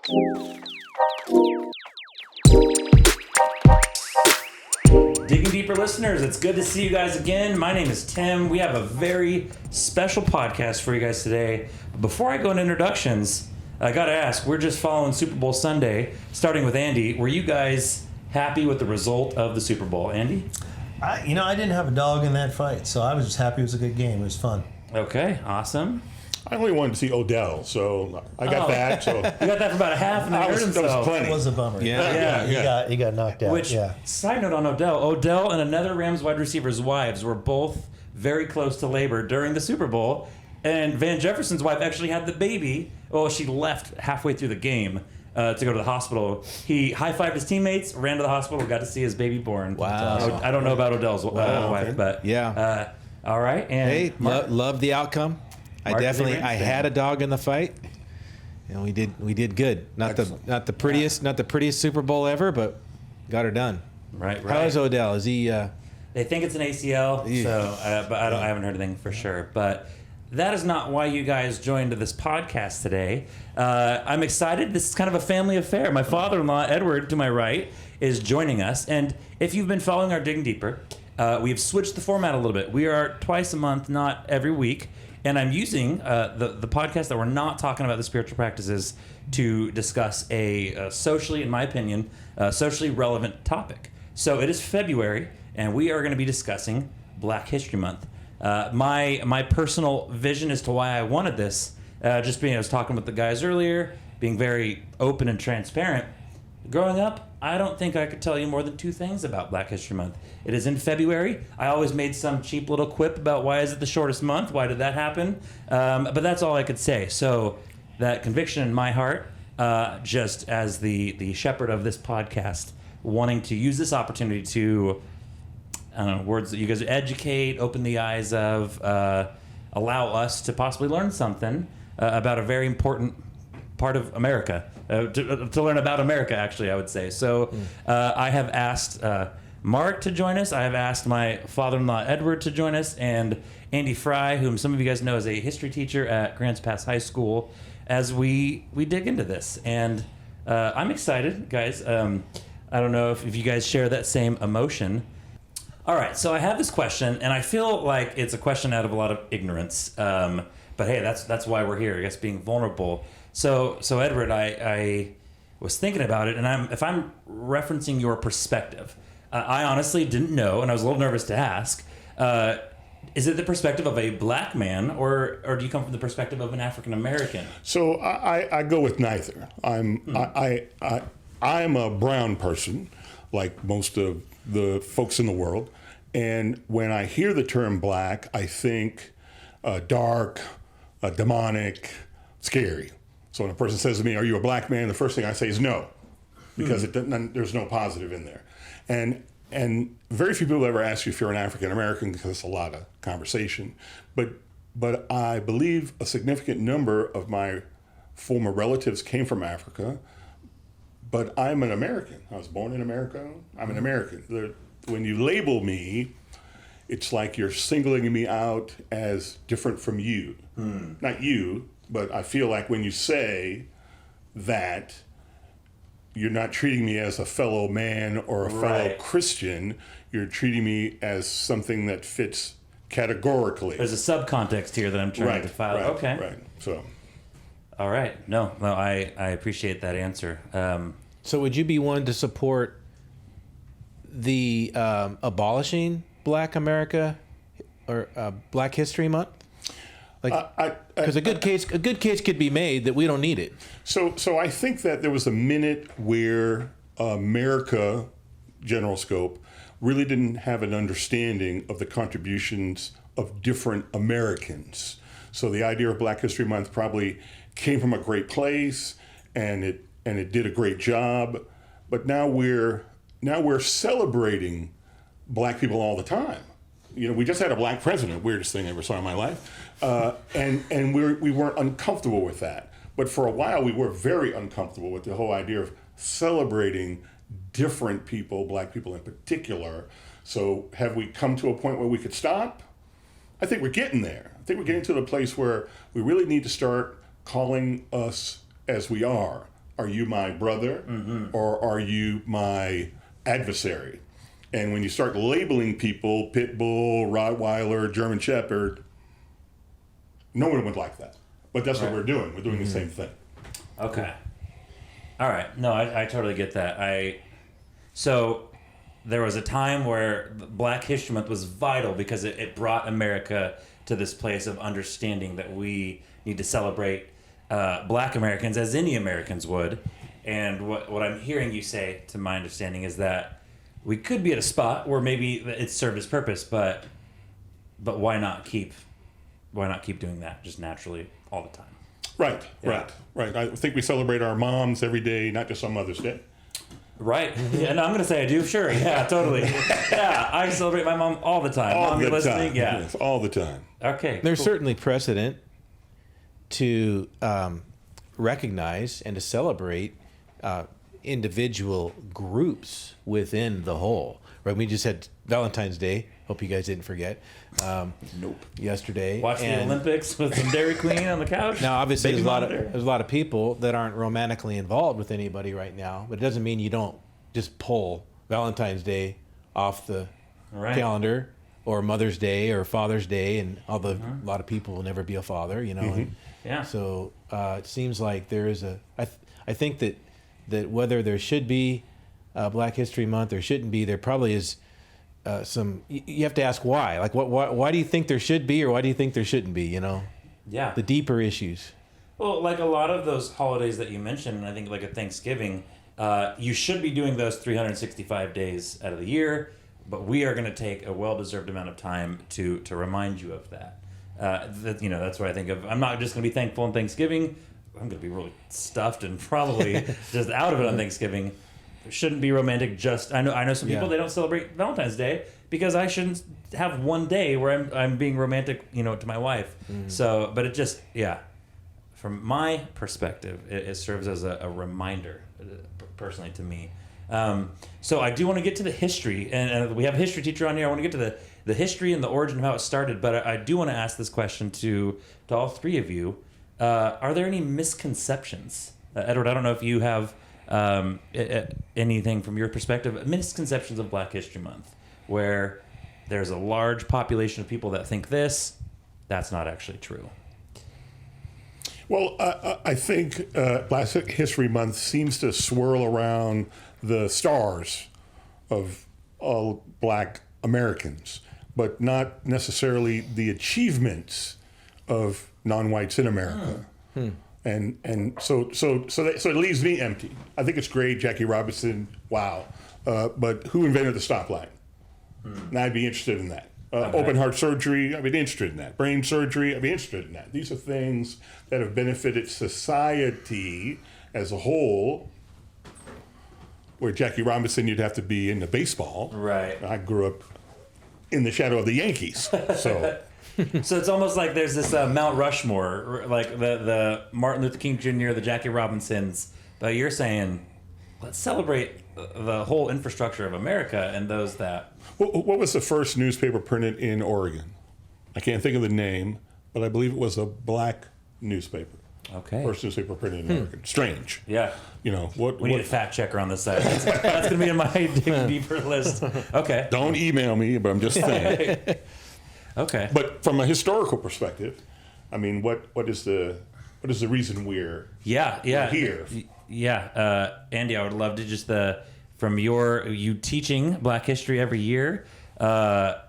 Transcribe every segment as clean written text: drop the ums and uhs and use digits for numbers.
Digging Deeper listeners, it's good to see you guys again. My name is Tim. We have a very special podcast for you guys today. Before I go into introductions, I got to ask, we're just following Super Bowl Sunday, starting with Andy. Were you guys happy with the result of the Super Bowl? Andy? I didn't have a dog in that fight, so I was just happy it was a good game. It was fun. Okay, awesome. I only wanted to see Odell, so I got that. So You got that for about a half, and then hurt that was himself. plenty. It was a bummer. Yeah. He got knocked out. Which, side note on Odell and another Rams wide receiver's wives were both very close to labor during the Super Bowl, and Van Jefferson's wife actually had the baby. Well, she left halfway through the game to go to the hospital. He high-fived his teammates, ran to the hospital, got to see his baby born. Wow. I don't know about Odell's wife, okay. but Yeah. all right. And Hey, love the outcome. Mark is a Rams I fan. had a dog in the fight, and we did good. Not the prettiest Super Bowl ever, but got her done. Right. How is Odell? Is he? They think it's an ACL, but I haven't heard anything for sure. But that is not why you guys joined this podcast today. I'm excited. This is kind of a family affair. My father-in-law, Edward, to my right, is joining us. And if you've been following our Digging Deeper, we've switched the format a little bit. We are twice a month, not every week. And I'm using the podcast that we're not talking about the spiritual practices to discuss a socially, in my opinion, socially relevant topic. So it is February, and we are going to be discussing Black History Month. My personal vision as to why I wanted this, I was talking with the guys earlier, being very open and transparent. Growing up, I don't think I could tell you more than two things about Black History Month. It is in February. I always made some cheap little quip about why is it the shortest month? Why did that happen? But that's all I could say. So that conviction in my heart, just as the shepherd of this podcast, wanting to use this opportunity to, I don't know, words that you guys educate, open the eyes of, allow us to possibly learn something about a very important part of America. To learn about America, actually, I would say. So I have asked Mark to join us. I have asked my father-in-law, Edward, to join us, and Andy Fry, whom some of you guys know is a history teacher at Grants Pass High School, as we dig into this. And I'm excited, guys. I don't know if you guys share that same emotion. All right, so I have this question, and I feel like it's a question out of a lot of ignorance. But hey, that's why we're here, I guess, being vulnerable. So Edward, I was thinking about it, and if I'm referencing your perspective, I honestly didn't know, and I was a little nervous to ask. Is it the perspective of a black man, or do you come from the perspective of an African American? So I go with neither. I'm a brown person, like most of the folks in the world, and when I hear the term black, I think dark, demonic, scary. So when a person says to me, "Are you a black man?" the first thing I say is no, because there's no positive in there. And very few people ever ask you if you're an African American, because it's a lot of conversation. But I believe a significant number of my former relatives came from Africa. But I'm an American. I was born in America. I'm an American. When you label me, it's like you're singling me out as different from you. Not you, but I feel like when you say that, you're not treating me as a fellow man or a fellow Christian. You're treating me as something that fits categorically. There's a subcontext here that I'm trying to file. Okay. Right. So. All right. No, I appreciate that answer. So would you be one to support the abolishing Black America or Black History Month? Because a good case could be made that we don't need it. So I think that there was a minute where America, general scope, really didn't have an understanding of the contributions of different Americans. So the idea of Black History Month probably came from a great place, and it did a great job. But now we're celebrating black people all the time. You know, we just had a black president, weirdest thing I ever saw in my life, and we weren't uncomfortable with that. But for a while, we were very uncomfortable with the whole idea of celebrating different people, black people in particular. So have we come to a point where we could stop? I think we're getting there. I think we're getting to the place where we really need to start calling us as we are, Are you my brother, or are you my adversary? And when you start labeling people, pit bull, Rottweiler, German Shepherd, no one would like that. But that's what we're doing. We're doing the same thing. Okay. All right. No, I totally get that. So there was a time where Black History Month was vital because it brought America to this place of understanding that we need to celebrate Black Americans as any Americans would. And what I'm hearing you say, to my understanding, is that we could be at a spot where maybe it served its purpose, but why not keep doing that just naturally all the time? Right. I think we celebrate our moms every day, not just on Mother's Day. Right. Yeah, and I'm going to say I do. Sure. Yeah, totally. Yeah, I celebrate my mom all the time. All Mom, the you're listening? time. Yeah. Yes, all the time. Okay. There's cool. certainly precedent to recognize and to celebrate individual groups within the whole. Right? We just had Valentine's Day. Hope you guys didn't forget. Nope. Yesterday. Watch the Olympics with some Dairy Queen on the couch. Now, obviously, Baby there's a lot of people that aren't romantically involved with anybody right now, but it doesn't mean you don't just pull Valentine's Day off the calendar, or Mother's Day or Father's Day, and a lot of people will never be a father, you know. And Yeah. so it seems like there is I think that whether there should be Black History Month or shouldn't be, there probably is some. You have to ask why. Like, why do you think there should be, or why do you think there shouldn't be? You know. Yeah. The deeper issues. Well, like a lot of those holidays that you mentioned, and I think like a Thanksgiving, you should be doing those 365 days out of the year, but we are going to take a well-deserved amount of time to remind you of that. That's what I think of. I'm not just going to be thankful on Thanksgiving. I'm going to be really stuffed and probably just out of it on Thanksgiving. There shouldn't be romantic. I know some people, they don't celebrate Valentine's Day because I shouldn't have one day where I'm being romantic, to my wife. So, but it just, from my perspective, it serves as a reminder, personally, to me. So I do want to get to the history, and we have a history teacher on here. I want to get to the history and the origin of how it started, but I do want to ask this question to all three of you. Are there any misconceptions? Edward, I don't know if you have anything from your perspective, misconceptions of Black History Month, where there's a large population of people that think that's not actually true. Well, I think Black History Month seems to swirl around the stars of all Black Americans, but not necessarily the achievements of non-whites in America. And so it leaves me empty. I think it's great, Jackie Robinson, wow. But who invented the stoplight? And I'd be interested in that. Open heart surgery, I'd be interested in that. Brain surgery, I'd be interested in that. These are things that have benefited society as a whole. Where Jackie Robinson, you'd have to be into baseball. Right. I grew up in the shadow of the Yankees, so. So it's almost like there's this Mount Rushmore, like the Martin Luther King Jr., the Jackie Robinsons. But you're saying, let's celebrate the whole infrastructure of America and those that. What was the first newspaper printed in Oregon? I can't think of the name, but I believe it was a Black newspaper. Okay. First newspaper printed in Oregon. Strange. Yeah. What? We need a fact checker on this side. That's going to be in my deeper list. Okay. Don't email me, but I'm just saying. Okay. But from a historical perspective, I mean, what is the reason we're here? Yeah. Andy, I would love to just from you teaching Black history every year. How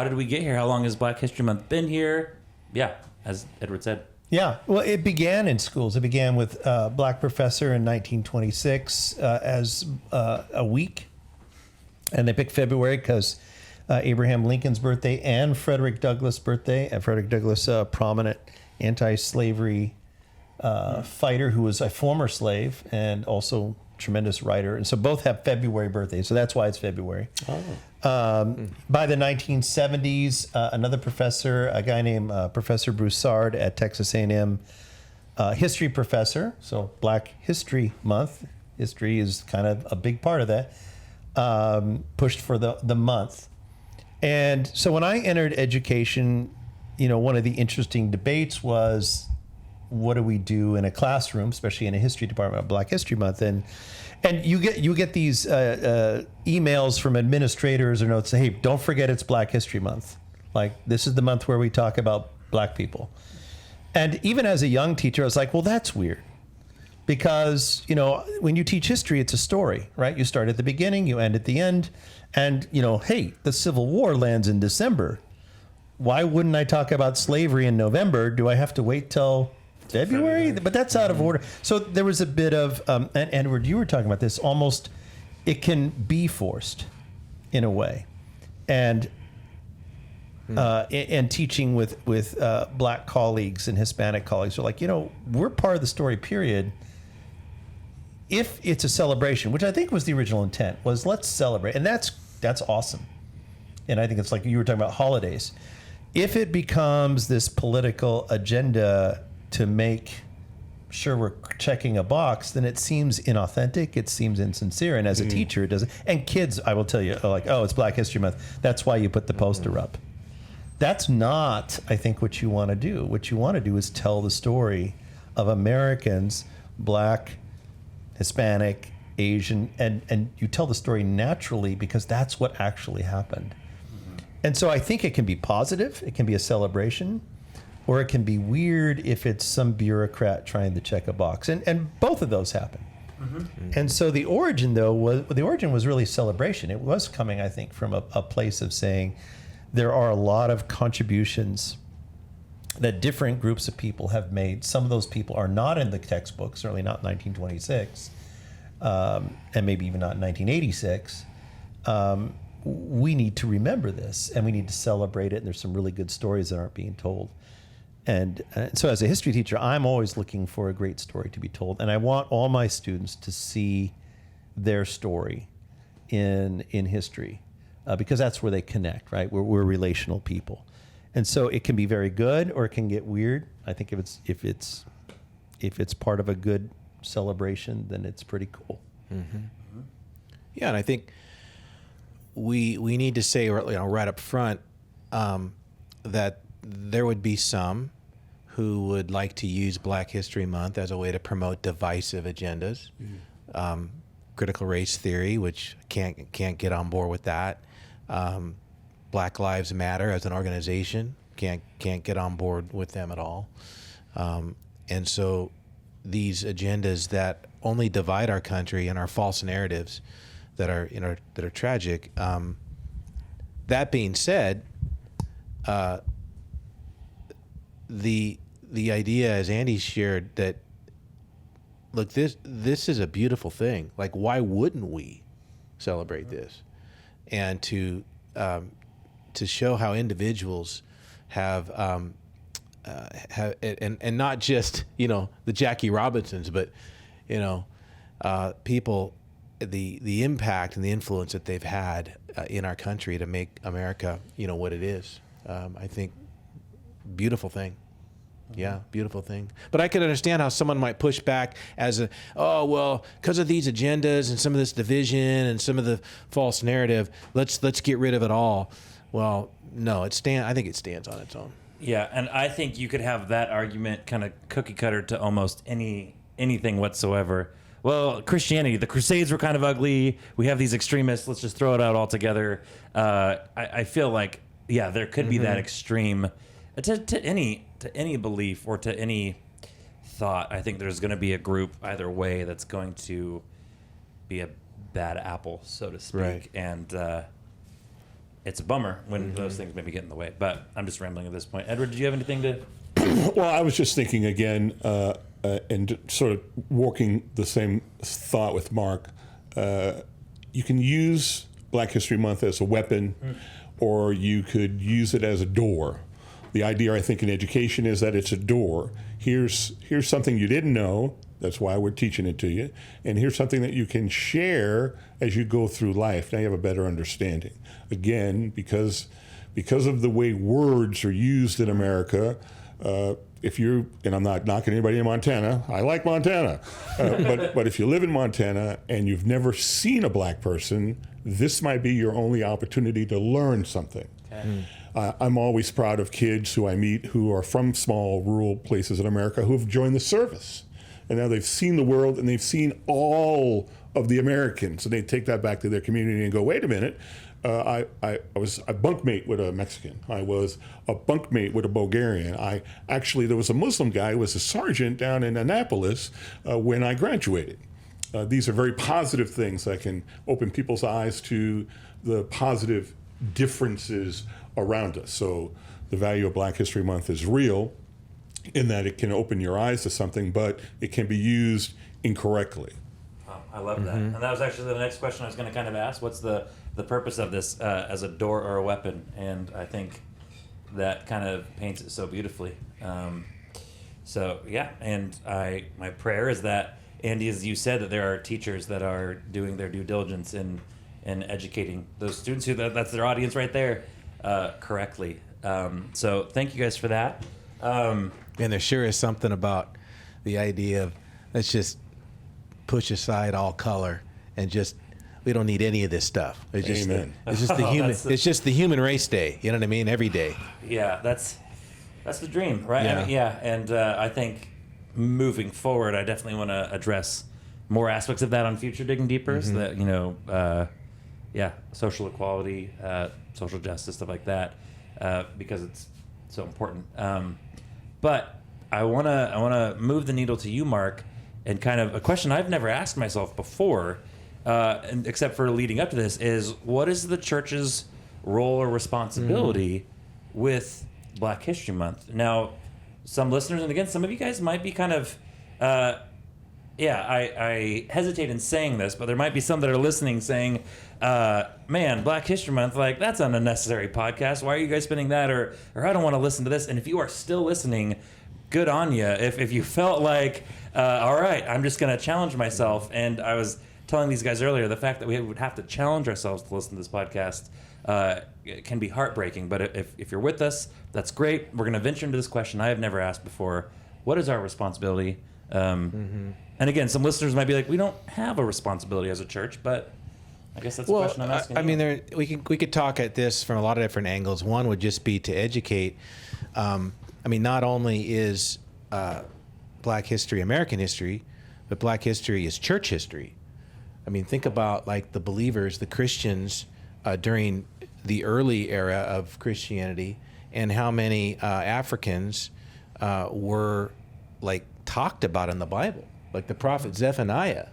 did we get here? How long has Black History Month been here? Yeah, as Edward said. Yeah, well, it began in schools. It began with a Black professor in 1926 as a week, and they picked February because Abraham Lincoln's birthday and Frederick Douglass' birthday. And Frederick Douglass, a prominent anti-slavery fighter who was a former slave and also tremendous writer. And so both have February birthdays, so that's why it's February. By the 1970s, another professor, a guy named Professor Broussard at Texas A&M, history professor, so Black History Month, history is kind of a big part of that, pushed for the month. And so when I entered education, one of the interesting debates was, what do we do in a classroom, especially in a history department of Black History Month, and you get these emails from administrators or notes say, hey, don't forget it's Black History Month. Like, this is the month where we talk about Black people. And even as a young teacher, I was like, well, that's weird. Because, when you teach history, it's a story, right? You start at the beginning, you end at the end. And, hey, the Civil War lands in December. Why wouldn't I talk about slavery in November? Do I have to wait till February? But that's out of order. So there was a bit of, and Edward, you were talking about this, almost it can be forced in a way. And teaching with Black colleagues and Hispanic colleagues are like, we're part of the story, period. If it's a celebration, which I think was the original intent, was let's celebrate. And that's awesome. And I think it's like you were talking about holidays. If it becomes this political agenda to make sure we're checking a box, then it seems inauthentic. It seems insincere. And as a teacher, it doesn't. And kids, I will tell you, are like, oh, it's Black History Month. That's why you put the poster up. That's not, I think, what you want to do. What you want to do is tell the story of Americans, Black, Hispanic, Asian, and you tell the story naturally because that's what actually happened. And so I think it can be positive, it can be a celebration, or it can be weird if it's some bureaucrat trying to check a box. And both of those happen. And so the origin, though, was really celebration. It was coming, I think, from a place of saying there are a lot of contributions that different groups of people have made. Some of those people are not in the textbook, certainly not in 1926, and maybe even not in 1986. We need to remember this, and we need to celebrate it, and there's some really good stories that aren't being told. And so as a history teacher, I'm always looking for a great story to be told, and I want all my students to see their story in history, because that's where they connect, right? We're relational people. And so it can be very good, or it can get weird. I think if it's part of a good celebration, then it's pretty cool. Yeah, and I think we need to say right up front that there would be some who would like to use Black History Month as a way to promote divisive agendas, critical race theory, which can't get on board with that. Black Lives Matter as an organization can't get on board with them at all. And so these agendas that only divide our country and are false narratives that are tragic. That being said, the idea, as Andy shared, that look, this is a beautiful thing. Like, why wouldn't we celebrate this? And to show how individuals have and not just the Jackie Robinsons, but people, the impact and the influence that they've had in our country to make America what it is. I think beautiful thing. Yeah, beautiful thing. But I can understand how someone might push back as because of these agendas and some of this division and some of the false narrative, let's get rid of it all. Well, no, I think it stands on its own. Yeah, and I think you could have that argument kind of cookie cutter to almost anything whatsoever. Well, Christianity, the Crusades were kind of ugly. We have these extremists. Let's just throw it out altogether. I feel like, yeah, there could be that extreme to any belief or to any thought. I think there's going to be a group either way that's going to be a bad apple, so to speak. Right. And it's a bummer when those things maybe get in the way. But I'm just rambling at this point. Edward, do you have anything to? Well, I was just thinking again, and sort of walking the same thought with Mark. You can use Black History Month as a weapon, or you could use it as a door. The idea, I think, in education is that it's a door. Here's something you didn't know. That's why we're teaching it to you. And here's something that you can share as you go through life. Now you have a better understanding. Again, because of the way words are used in America, and I'm not knocking anybody in Montana. I like Montana. But if you live in Montana and you've never seen a Black person, this might be your only opportunity to learn something. Okay. I'm always proud of kids who I meet who are from small rural places in America who have joined the service. And now they've seen the world and they've seen all of the Americans. And they take that back to their community and go, wait a minute, I was a bunkmate with a Mexican. I was a bunkmate with a Bulgarian. There was a Muslim guy who was a sergeant down in Annapolis when I graduated. These are very positive things that can open people's eyes to the positive differences around us. So the value of Black History Month is real in that it can open your eyes to something, but it can be used incorrectly. Oh, I love that. And that was actually the next question I was going to kind of ask. What's the purpose of this as a door or a weapon? And I think that kind of paints it so beautifully. So yeah, and my prayer is that, Andy, as you said, that there are teachers that are doing their due diligence in educating those students who that's their audience right there correctly. So thank you guys for that. And there sure is something about the idea of let's just push aside all color and just we don't need any of this stuff. It's just Amen. It's just the human. It's just the human race day. You know what I mean? Every day. Yeah, that's the dream, right? Yeah. I mean, yeah, and I think moving forward, I definitely want to address more aspects of that on future Digging Deeper. So that social equality, social justice, stuff like that, because it's so important. But I wanna move the needle to you, Mark, and kind of a question I've never asked myself before, and except for leading up to this, is what is the church's role or responsibility with Black History Month? Now, some listeners, and again, some of you guys might be kind of, I hesitate in saying this, but there might be some that are listening saying, man, Black History Month, like, that's an unnecessary podcast. Why are you guys spending that? Or I don't want to listen to this. And if you are still listening, good on you. If you felt like, all right, I'm just going to challenge myself. And I was telling these guys earlier, the fact that we would have to challenge ourselves to listen to this podcast it can be heartbreaking. But if you're with us, that's great. We're going to venture into this question I have never asked before. What is our responsibility? And again, some listeners might be like, we don't have a responsibility as a church, but I guess that's the question I'm asking. I mean, we could talk at this from a lot of different angles. One would just be to educate. Not only is Black history American history, but Black history is church history. I mean, think about like the believers, the Christians during the early era of Christianity, and how many Africans were like talked about in the Bible. Like the prophet Zephaniah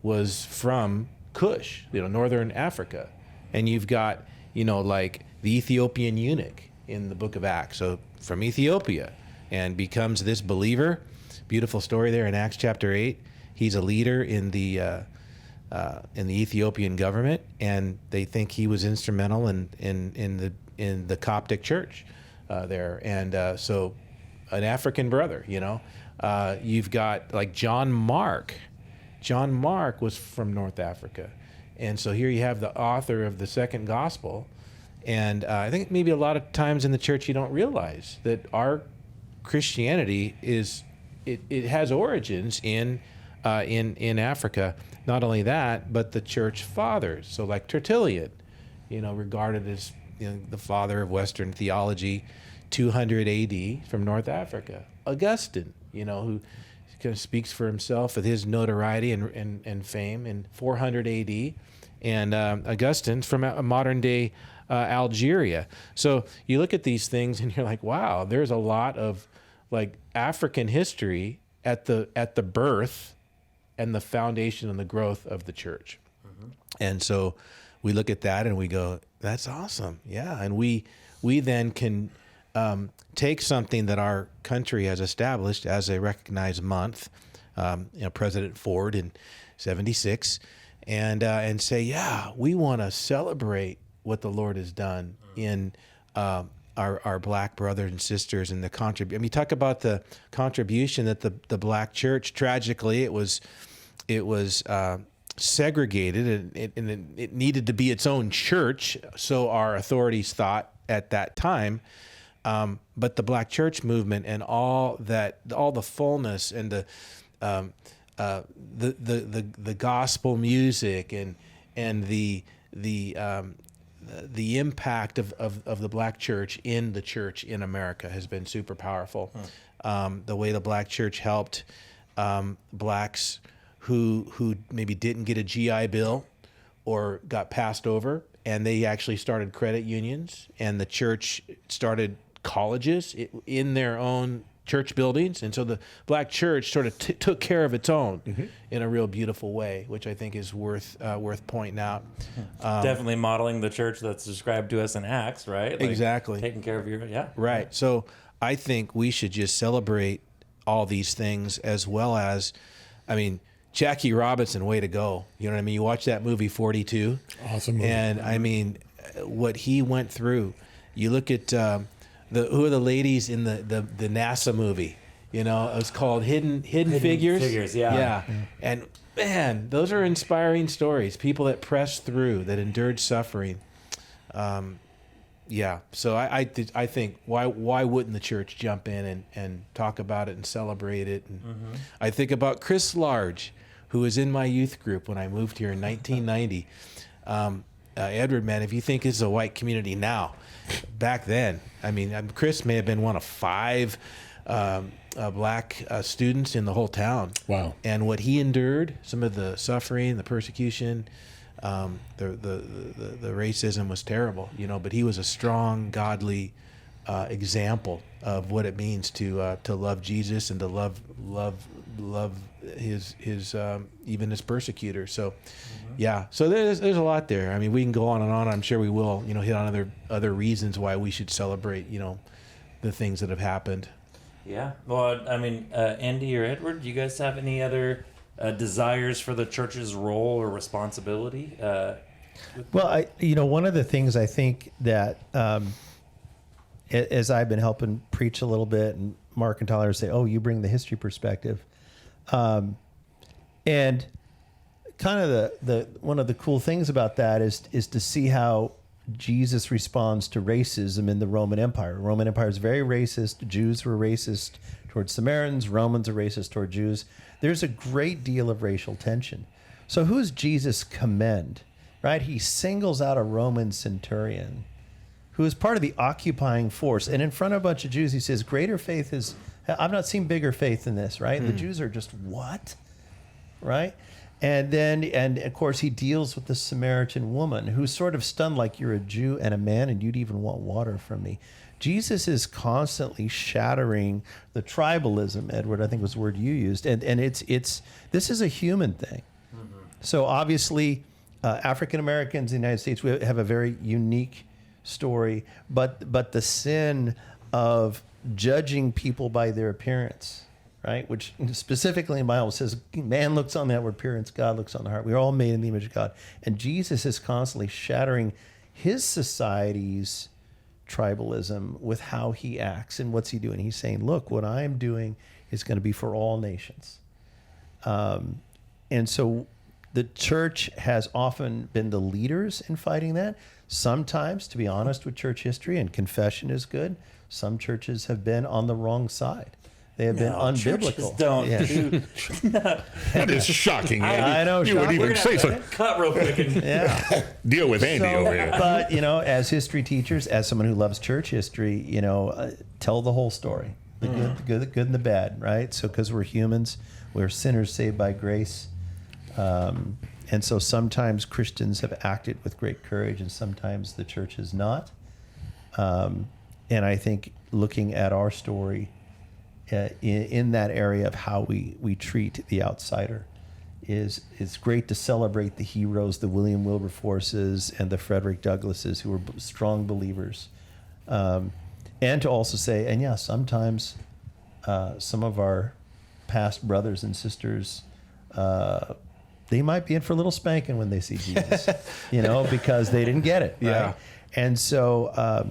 was from Cush, northern Africa, and you've got like the Ethiopian eunuch in the book of Acts, so from Ethiopia, and becomes this believer. Beautiful story there in Acts chapter 8. He's a leader in the Ethiopian government, and they think he was instrumental in the Coptic church there, and so an African brother. You've got like John Mark. John Mark was from North Africa, and so here you have the author of the second gospel. And I think maybe a lot of times in the church you don't realize that our Christianity it has origins in Africa. Not only that, but the church fathers. So like Tertullian, regarded as the father of Western theology, 200 A.D. from North Africa. Augustine, who kind of speaks for himself with his notoriety and fame in 400 A.D. And Augustine's from a modern day Algeria. So you look at these things and you're like, wow, there's a lot of like African history at the birth and the foundation and the growth of the church. And so we look at that and we go, that's awesome. Yeah. And we then can take something that our country has established as a recognized month, President Ford in 76, and say, yeah, we want to celebrate what the Lord has done in our Black brothers and sisters, and the contribution. I mean, talk about the contribution that the Black church, tragically, it was segregated, and it needed to be its own church, so our authorities thought at that time. But the Black church movement and all the fullness and the gospel music and the the impact of the black church in the church in America has been super powerful. The way the black church helped blacks who maybe didn't get a GI Bill or got passed over, and they actually started credit unions, and the church started colleges in their own church buildings, and so the black church sort of took care of its own in a real beautiful way, which I think is worth pointing out. Definitely modeling the church that's described to us in Acts, right? Like exactly. Taking care of your, Right. So I think we should just celebrate all these things, as well as, I mean, Jackie Robinson, way to go. You know what I mean? You watch that movie 42. Awesome movie. And I mean, what he went through. You look at who are the ladies in the NASA movie? You know, it was called Hidden Figures. Figures, yeah. And man, those are inspiring stories. People that pressed through, that endured suffering. So I think why wouldn't the church jump in and talk about it and celebrate it? And I think about Chris Large, who was in my youth group when I moved here in 1990. Edward, man, if you think it's a white community now, back then, I mean, Chris may have been one of 5 black students in the whole town. Wow. And what he endured, some of the suffering, the persecution, the racism was terrible, you know, but he was a strong, godly example of what it means to love Jesus and to love his even his persecutors. So so there's a lot there. I mean, we can go on and on. I'm sure we will, you know, hit on other reasons why we should celebrate, you know, the things that have happened. Yeah. Well, I mean, Andy or Edward, do you guys have any other desires for the church's role or responsibility? Well, one of the things I think that as I've been helping preach a little bit, and Mark and Tyler say, "Oh, you bring the history perspective," and kind of the one of the cool things about that is to see how Jesus responds to racism in the Roman Empire. The Roman Empire is very racist. Jews were racist towards Samaritans. Romans are racist toward Jews. There's a great deal of racial tension. So who's Jesus commend, right? He singles out a Roman centurion who is part of the occupying force. And in front of a bunch of Jews, he says, greater faith is, I've not seen bigger faith than this, right? The Jews are just, what? Right? And then, and of course, he deals with the Samaritan woman who's sort of stunned, like, you're a Jew and a man, and you'd even want water from me. Jesus is constantly shattering the tribalism, Edward, I think was the word you used. And this is a human thing. So obviously, African Americans in the United States, we have a very unique story, but the sin of judging people by their appearance, right? Which specifically in the Bible says, man looks on the outward appearance, God looks on the heart. We're all made in the image of God. And Jesus is constantly shattering his society's tribalism with how he acts. And what's he doing? He's saying, look, what I'm doing is going to be for all nations. And so the church has often been the leaders in fighting that. Sometimes, to be honest with church history, and confession is good, some churches have been on the wrong side. They have been unbiblical. Don't do. That is shocking. I know. You would even say so. Cut real quick. And Deal with Andy over here. But, as history teachers, as someone who loves church history, tell the whole story. The good and the bad, right? So, because we're humans, we're sinners saved by grace. And so sometimes Christians have acted with great courage, and sometimes the church has not. And I think looking at our story in that area of how we treat the outsider is great to celebrate the heroes, the William Wilberforces and the Frederick Douglasses, who were strong believers. And to also say, and sometimes some of our past brothers and sisters, they might be in for a little spanking when they see Jesus, because they didn't get it. Right? Yeah. And so,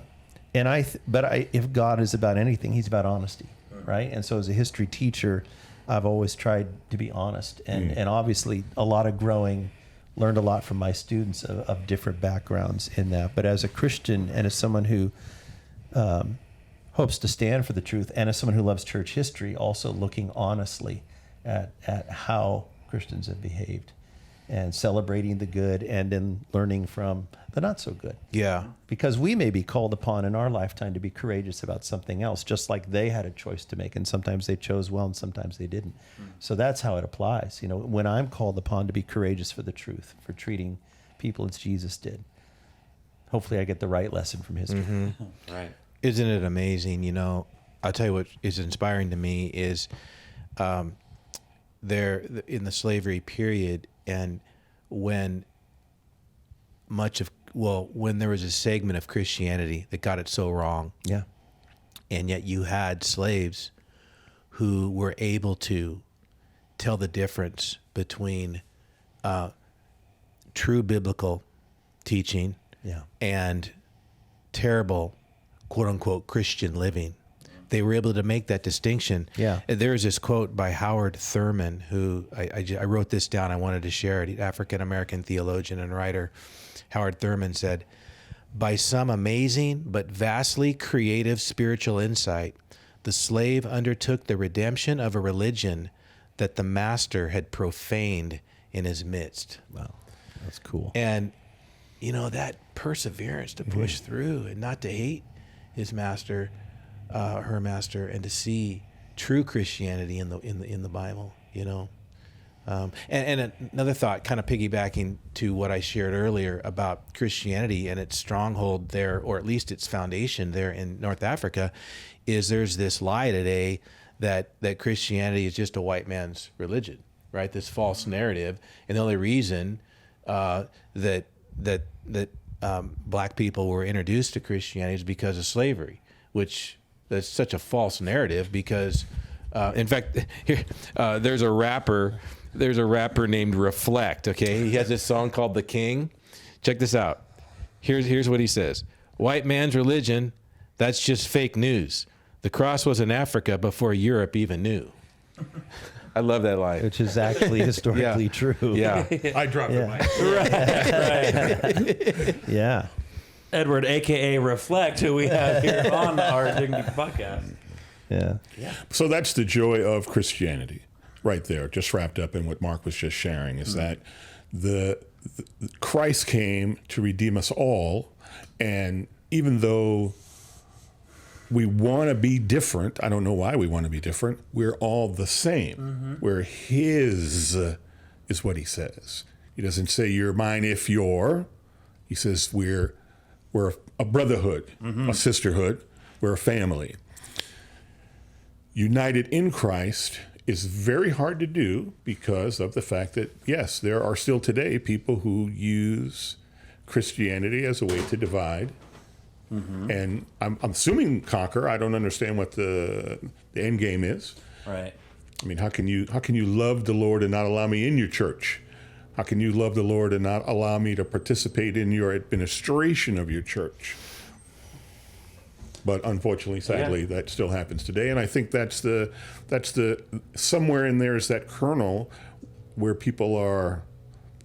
if God is about anything, he's about honesty, right? And so as a history teacher, I've always tried to be honest, and obviously a lot of growing, learned a lot from my students of different backgrounds in that. But as a Christian and as someone who hopes to stand for the truth, and as someone who loves church history, also looking honestly at how Christians have behaved. and celebrating the good and then learning from the not so good. Yeah. Because we may be called upon in our lifetime to be courageous about something else, just like they had a choice to make. And sometimes they chose well and sometimes they didn't. So that's how it applies. When I'm called upon to be courageous for the truth, for treating people as Jesus did, hopefully I get the right lesson from history. Right. Isn't it amazing? I'll tell you what is inspiring to me is there in the slavery period, and when there was a segment of Christianity that got it so wrong. Yeah. And yet you had slaves who were able to tell the difference between true biblical teaching and terrible, quote unquote, Christian living. They were able to make that distinction. Yeah. There's this quote by Howard Thurman, who I wrote this down. I wanted to share it. African-American theologian and writer. Howard Thurman said, "By some amazing but vastly creative spiritual insight, the slave undertook the redemption of a religion that the master had profaned in his midst." Wow. That's cool. And, that perseverance to push through and not to hate his master, her master, and to see true Christianity in the Bible, And another thought, kind of piggybacking to what I shared earlier about Christianity and its stronghold there, or at least its foundation there in North Africa, is there's this lie today that Christianity is just a white man's religion, right? This false narrative, and the only reason that black people were introduced to Christianity is because of slavery, which that's such a false narrative. Because, in fact, here, there's a rapper named Reflect. Okay, he has this song called "The King." Check this out. Here's what he says: "White man's religion, that's just fake news. The cross was in Africa before Europe even knew." I love that line. Which is actually historically true. Yeah. I dropped the mic. Right. Yeah. Edward, a.k.a. Reflect, who we have here on our Dignity podcast. Yeah. So that's the joy of Christianity right there, just wrapped up in what Mark was just sharing, is that the Christ came to redeem us all, and even though we want to be different, I don't know why we want to be different, we're all the same. We're his, is what he says. He doesn't say you're mine if you're. He says we're a brotherhood, a sisterhood, we're a family. United in Christ is very hard to do because of the fact that, yes, there are still today people who use Christianity as a way to divide. And I'm assuming conquer. I don't understand what the end game is. Right. I mean, how can you love the Lord and not allow me in your church? How can you love the Lord and not allow me to participate in your administration of your church? But unfortunately, sadly, that still happens today. And I think that's the somewhere in there is that kernel where people are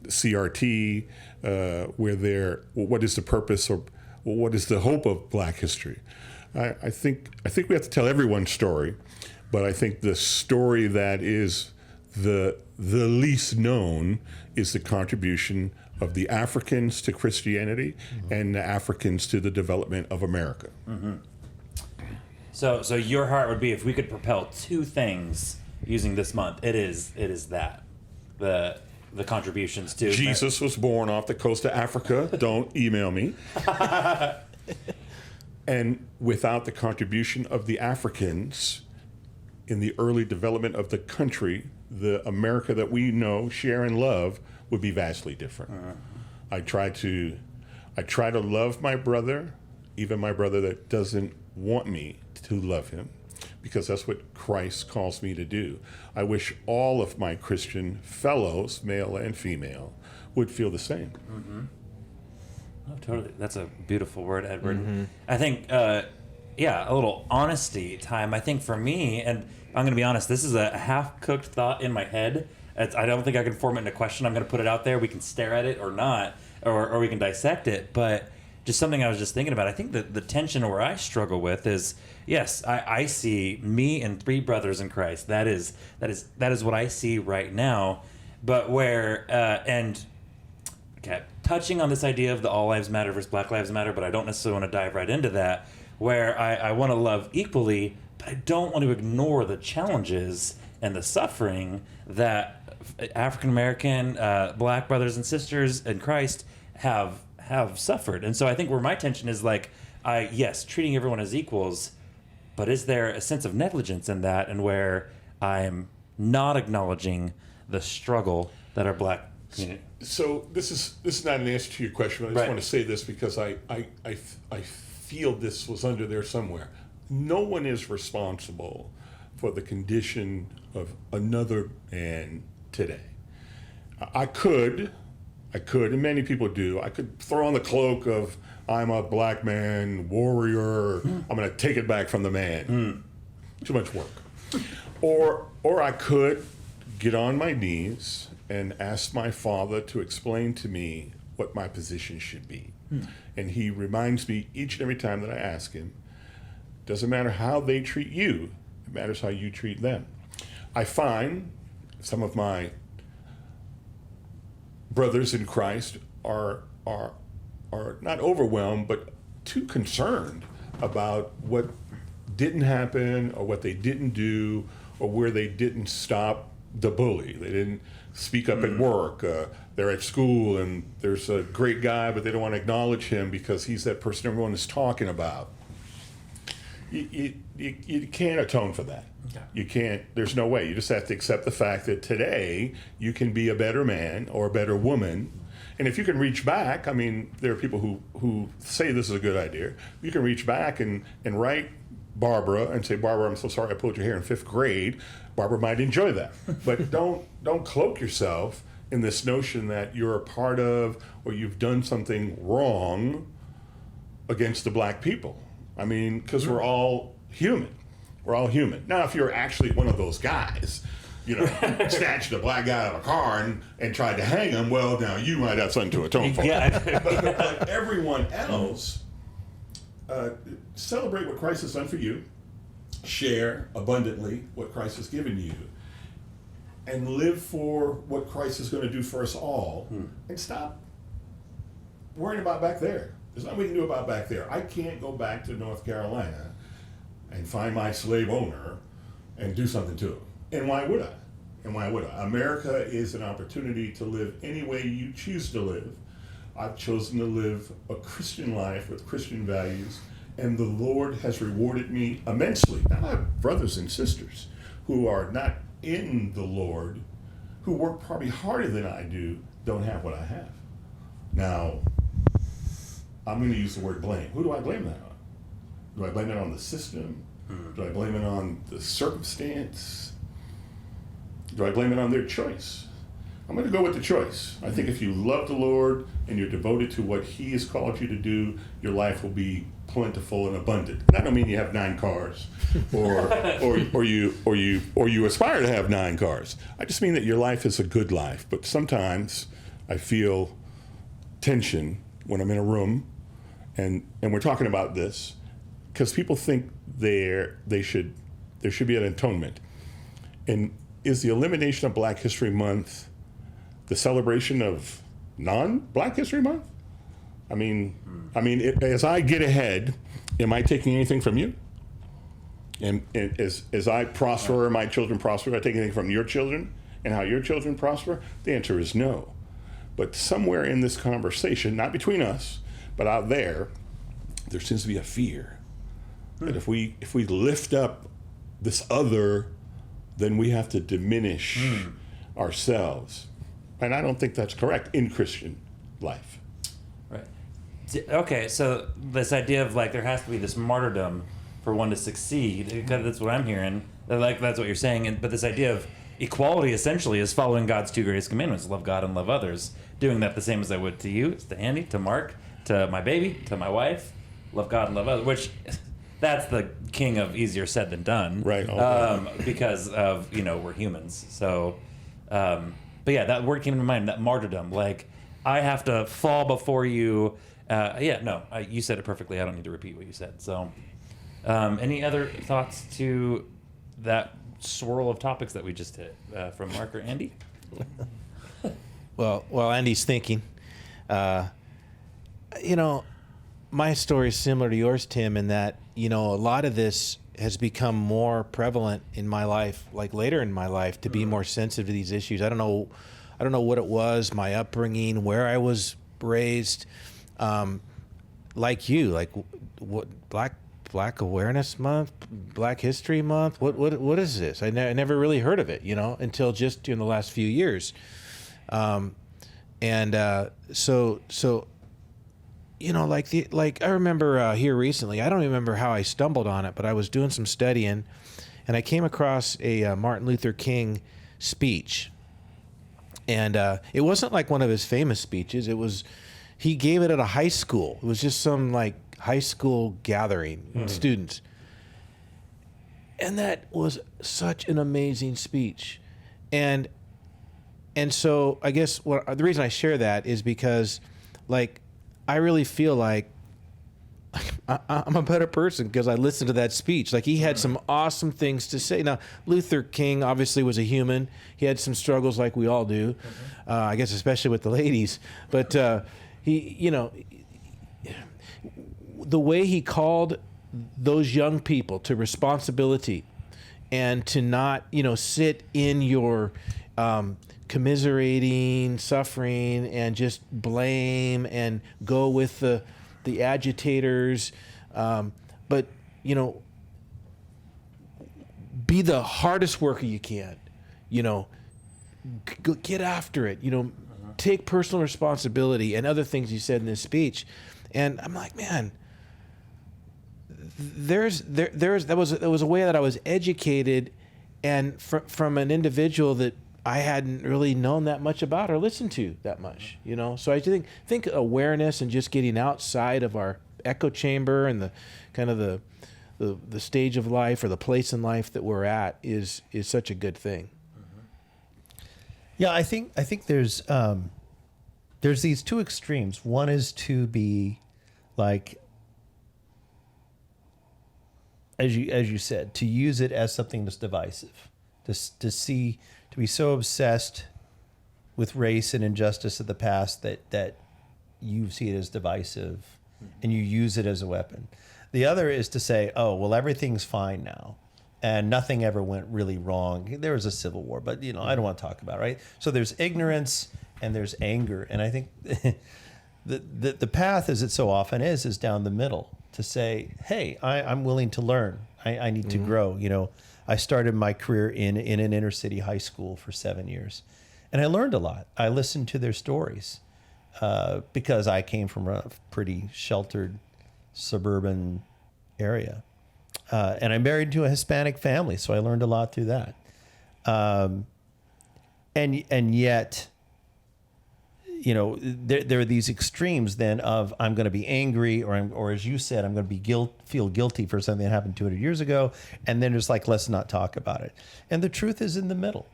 CRT, where they're, what is the purpose or what is the hope of Black history? I think we have to tell everyone's story, but I think the story that is the least known is the contribution of the Africans to Christianity and the Africans to the development of America. So your heart would be, if we could propel two things using this month, it is that the contributions to Jesus was born off the coast of Africa. Don't email me. And without the contribution of the Africans in the early development of the country, the America that we know, share, and love would be vastly different. I try to love my brother, even my brother that doesn't want me to love him, because that's what Christ calls me to do. I wish all of my Christian fellows, male and female, would feel the same. Oh, totally. That's a beautiful word, Edward. I think, a little honesty time. I think for me, and I'm going to be honest, this is a half-cooked thought in my head. I don't think I can form it into a question. I'm going to put it out there. We can stare at it or not, or we can dissect it. But just something I was just thinking about. I think that the tension where I struggle with is, yes, I see me and three brothers in Christ. That is what I see right now. but where and okay, touching on this idea of the all lives matter versus Black Lives Matter, but I don't necessarily want to dive right into that. Where I want to love equally, but I don't want to ignore the challenges and the suffering that African American Black brothers and sisters in Christ have suffered. And so I think where my tension is like, yes, treating everyone as equals, but is there a sense of negligence in that, and where I'm not acknowledging the struggle that our Black community. So this is not an answer to your question, but I just want to say this because I feel this was under there somewhere. No one is responsible for the condition of another man today. I could, and many people do, I could throw on the cloak of I'm a Black man, warrior, I'm going to take it back from the man. Too much work. Or I could get on my knees and ask my Father to explain to me what my position should be. And he reminds me each and every time that I ask him, doesn't matter how they treat you, it matters how you treat them. I find some of my brothers in Christ are not overwhelmed, but too concerned about what didn't happen or what they didn't do or where they didn't stop the bully. They didn't speak up at work. They're at school and there's a great guy, but they don't want to acknowledge him because he's that person everyone is talking about. You can't atone for that. You can't, there's no way. You just have to accept the fact that today you can be a better man or a better woman. And if you can reach back, I mean, there are people who say this is a good idea. You can reach back and write Barbara and say, Barbara, I'm so sorry I pulled your hair in 5th grade. Barbara might enjoy that. But don't cloak yourself in this notion that you're a part of or you've done something wrong against the Black people. I mean, because we're all human. We're all human. Now, if you're actually one of those guys, you know, snatched a Black guy out of a car and tried to hang him, well, now you might have something to atone for. Yeah. But everyone else, celebrate what Christ has done for you, share abundantly what Christ has given you, and live for what Christ is going to do for us all, and stop worrying about back there. There's nothing we can do about back there. I can't go back to North Carolina and find my slave owner and do something to him. And why would I? America is an opportunity to live any way you choose to live. I've chosen to live a Christian life with Christian values, and the Lord has rewarded me immensely. Now, I have brothers and sisters who are not in the Lord, who work probably harder than I do, don't have what I have. Now, I'm going to use the word blame. Who do I blame that on? Do I blame it on the system? Do I blame it on the circumstance? Do I blame it on their choice? I'm going to go with the choice. I think if you love the Lord and you're devoted to what He has called you to do, your life will be plentiful and abundant. And I don't mean you have 9 cars, or you aspire to have 9 cars. I just mean that your life is a good life. But sometimes I feel tension when I'm in a room, and we're talking about this, because people think there should be an atonement. And is the elimination of Black History Month the celebration of non-Black History Month? I mean, as I get ahead, am I taking anything from you? And as I prosper, my children prosper, am I taking anything from your children and how your children prosper? The answer is no. But somewhere in this conversation, not between us, but out there seems to be a fear that if we lift up this other, then we have to diminish ourselves. And I don't think that's correct in Christian life. Right. Okay, so this idea of like there has to be this martyrdom for one to succeed, because that's what I'm hearing. Like that's what you're saying. But this idea of equality essentially is following God's 2 greatest commandments: love God and love others. Doing that the same as I would to you, to Andy, to Mark, to my baby, to my wife. Love God and love others. Which that's the king of easier said than done. Right. Because of we're humans. So. But yeah, that word came to mind, that martyrdom. Like, I have to fall before you. You said it perfectly. I don't need to repeat what you said. So, any other thoughts to that swirl of topics that we just hit from Mark or Andy? Well, while Andy's thinking, you know, my story is similar to yours, Tim, in that, you know, a lot of this has become more prevalent in my life, like later in my life, to be more sensitive to these issues. I don't know what it was, my upbringing, where I was raised, like you, like what Black Awareness Month, Black History Month. What is this? I never really heard of it, you know, until just in the last few years. So you know, like I remember here recently, I don't remember how I stumbled on it, but I was doing some studying, and I came across a Martin Luther King speech, and it wasn't like one of his famous speeches. He gave it at a high school. It was just some like high school gathering, students, and that was such an amazing speech, and so I guess the reason I share that is because, like, I really feel like I'm a better person because I listened to that speech. Like, he had some awesome things to say. Now, Luther King obviously was a human. He had some struggles like we all do, I guess especially with the ladies. But he, you know, the way he called those young people to responsibility and to not, you know, sit in your commiserating suffering and just blame and go with the agitators, but, you know, be the hardest worker you can, you know, get after it, you know, take personal responsibility, and other things he said in this speech. And I'm like, man, there was a way that I was educated, and from an individual that I hadn't really known that much about or listened to that much, you know. So I think awareness and just getting outside of our echo chamber and the kind of the stage of life or the place in life that we're at is such a good thing. Yeah, I think there's these two extremes. One is to be like, as you said, to use it as something that's divisive, to be so obsessed with race and injustice of the past that you see it as divisive and you use it as a weapon. The other is to say, oh, well, everything's fine now and nothing ever went really wrong. There was a civil war, but, you know, I don't want to talk about it, right? So there's ignorance and there's anger. And I think the path, as it so often is down the middle, to say, hey, I'm willing to learn. I need to grow, you know. I started my career in an inner city high school for 7 years, and I learned a lot. I listened to their stories because I came from a pretty sheltered suburban area, and I'm married to a Hispanic family, so I learned a lot through that. And yet, you know, there are these extremes then of I'm going to be angry, or as you said, I'm going to be feel guilty for something that happened 200 years ago, and then it's like, let's not talk about it. And the truth is in the middle.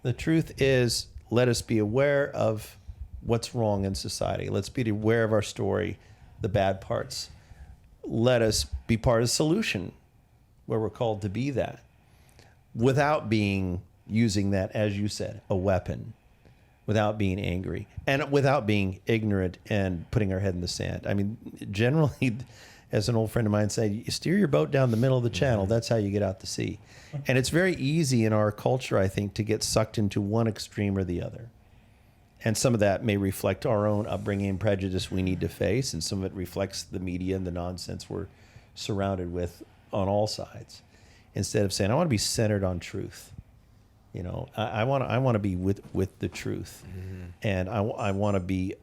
The truth is, let us be aware of what's wrong in society. Let's be aware of our story, the bad parts. Let us be part of the solution where we're called to be that, without using that, as you said, a weapon, without being angry and without being ignorant and putting our head in the sand. I mean, generally, as an old friend of mine said, you steer your boat down the middle of the channel. That's how you get out to sea. And it's very easy in our culture, I think, to get sucked into one extreme or the other. And some of that may reflect our own upbringing and prejudice we need to face, and some of it reflects the media and the nonsense we're surrounded with on all sides. Instead of saying, I want to be centered on truth. You know, I want to be with the truth, and I want to be,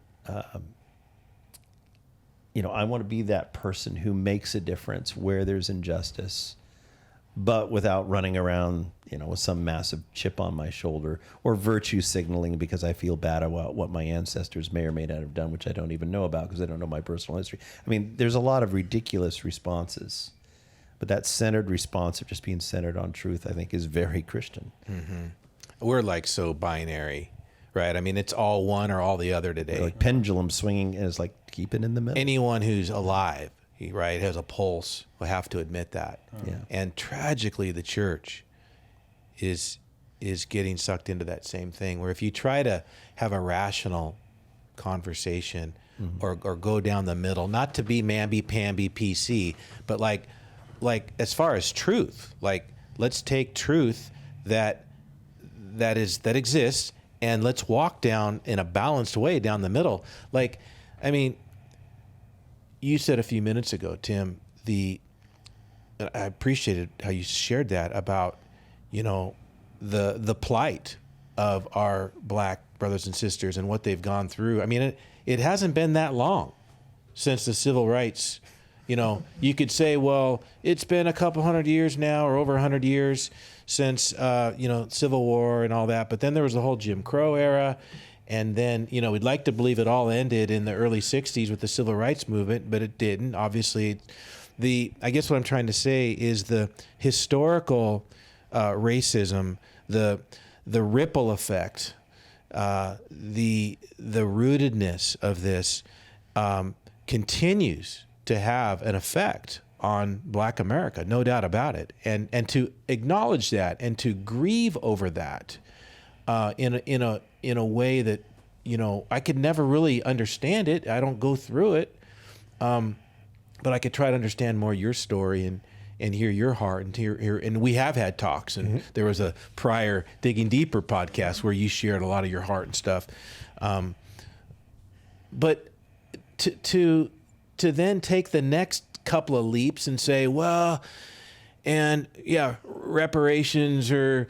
you know, I want to be that person who makes a difference where there's injustice, but without running around, you know, with some massive chip on my shoulder or virtue signaling because I feel bad about what my ancestors may or may not have done, which I don't even know about because I don't know my personal history. I mean, there's a lot of ridiculous responses. But that centered response of just being centered on truth, I think, is very Christian. We're like so binary, right? I mean, it's all one or all the other today. Like pendulum swinging, and it's like keep it in the middle. Anyone who's alive, right, has a pulse will have to admit that. Yeah. And tragically, the church is is getting sucked into that same thing, where if you try to have a rational conversation or go down the middle, not to be mamby-pamby PC, but like as far as truth, like let's take truth that exists and let's walk down in a balanced way down the middle. Like, I mean, you said a few minutes ago, Tim, I appreciated how you shared that about, the plight of our black brothers and sisters and what they've gone through. I mean, it hasn't been that long since the civil rights. You could say, well, it's been a couple hundred years now, or over 100 years since, Civil War and all that. But then there was the whole Jim Crow era. And then, we'd like to believe it all ended in the early 60s with the civil rights movement, but it didn't. Obviously, I guess what I'm trying to say is the historical racism, the ripple effect, the rootedness of this continues to have an effect on Black America, no doubt about it. And to acknowledge that and to grieve over that in a way that, I could never really understand it. I don't go through it. But I could try to understand more your story and hear your heart and hear. And we have had talks, and there was a prior Digging Deeper podcast where you shared a lot of your heart and stuff. But to then take the next couple of leaps and say, well, and yeah, reparations, or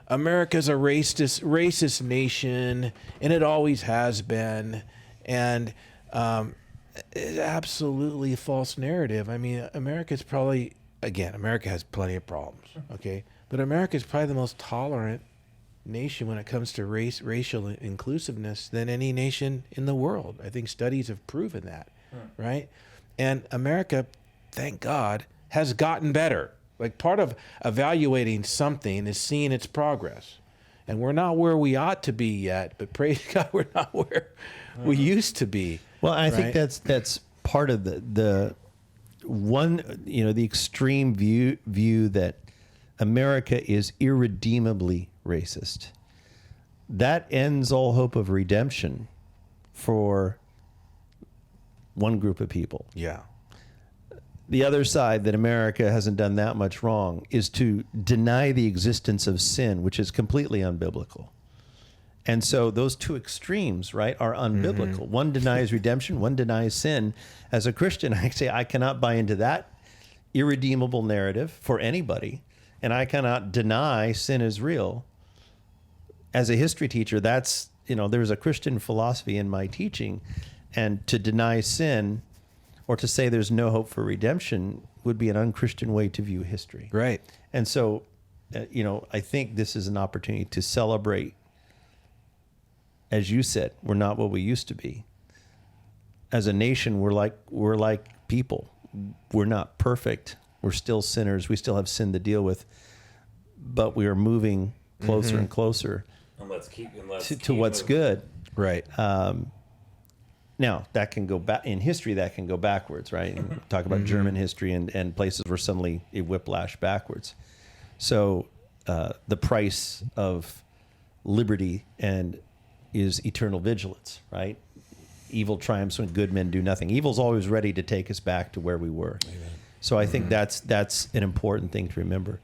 America's a racist nation, and it always has been, and it's absolutely a false narrative. I mean, America has plenty of problems, okay? But America is probably the most tolerant nation when it comes to racial inclusiveness than any nation in the world. I think studies have proven that, right? And America, thank God, has gotten better. Like, part of evaluating something is seeing its progress. And we're not where we ought to be yet, but praise God, we're not where we used to be. Well, I think that's part of the one, the extreme view that America is irredeemably racist. That ends all hope of redemption for one group of people. Yeah. The other side, that America hasn't done that much wrong, is to deny the existence of sin, which is completely unbiblical. And so those two extremes, right, are unbiblical. Mm-hmm. One denies redemption, one denies sin. As a Christian, I say I cannot buy into that irredeemable narrative for anybody, and I cannot deny sin is real. As a history teacher, that's, there's a Christian philosophy in my teaching, and to deny sin or to say there's no hope for redemption would be an unchristian way to view history. Right. And so, I think this is an opportunity to celebrate. As you said, we're not what we used to be. As a nation, we're like people. We're not perfect. We're still sinners. We still have sin to deal with, but we are moving closer and closer to what's good. Right. Now, that can go back in history. That can go backwards, right? And talk about German history and places where suddenly it whiplash backwards. So the price of liberty is eternal vigilance, right? Evil triumphs when good men do nothing. Evil's always ready to take us back to where we were. Amen. So I think that's an important thing to remember.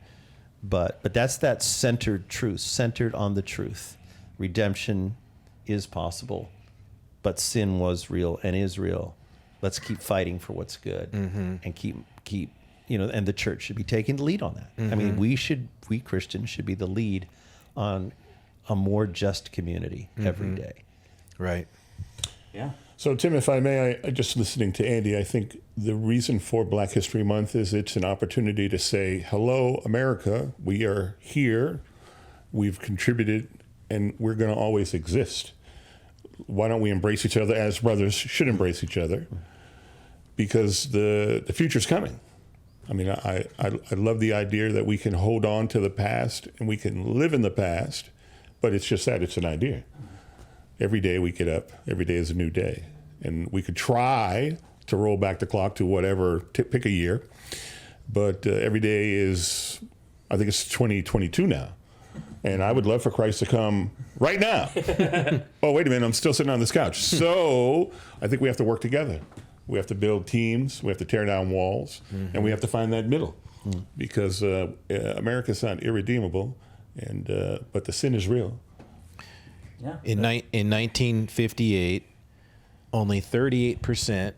But that's that centered truth, centered on the truth. Redemption is possible, but sin was real and is real. Let's keep fighting for what's good and keep and the church should be taking the lead on that. I mean, we Christians should be the lead on a more just community every day. Right. Yeah. So, Tim, if I may, I just listening to Andy, I think the reason for Black History Month is it's an opportunity to say, hello, America, we are here, we've contributed, and we're going to always exist. Why don't we embrace each other as brothers should embrace each other? Because the future's coming. I mean, I love the idea that we can hold on to the past and we can live in the past, but it's just that, it's an idea. Every day we get up, every day is a new day. And we could try to roll back the clock to whatever, pick a year, but every day is, I think it's 2022 now. And I would love for Christ to come right now. Oh, wait a minute, I'm still sitting on this couch. So I think we have to work together. We have to build teams. We have to tear down walls. And we have to find that middle. Because America's not irredeemable, but the sin is real. Yeah. In 1958, only 38%